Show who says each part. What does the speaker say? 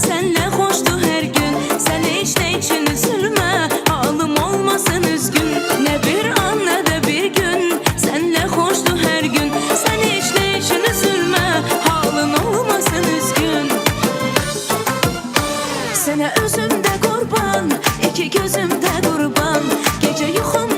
Speaker 1: Senle hoştu her gün. Sen hiç ne için üzülme, halım olmasın üzgün. Ne bir an ne de bir gün. Senle hoştu her gün. Sen hiç ne için üzülme, halın olmasın üzgün. Sana özümde kurban, iki gözümde kurban. Gece yuxum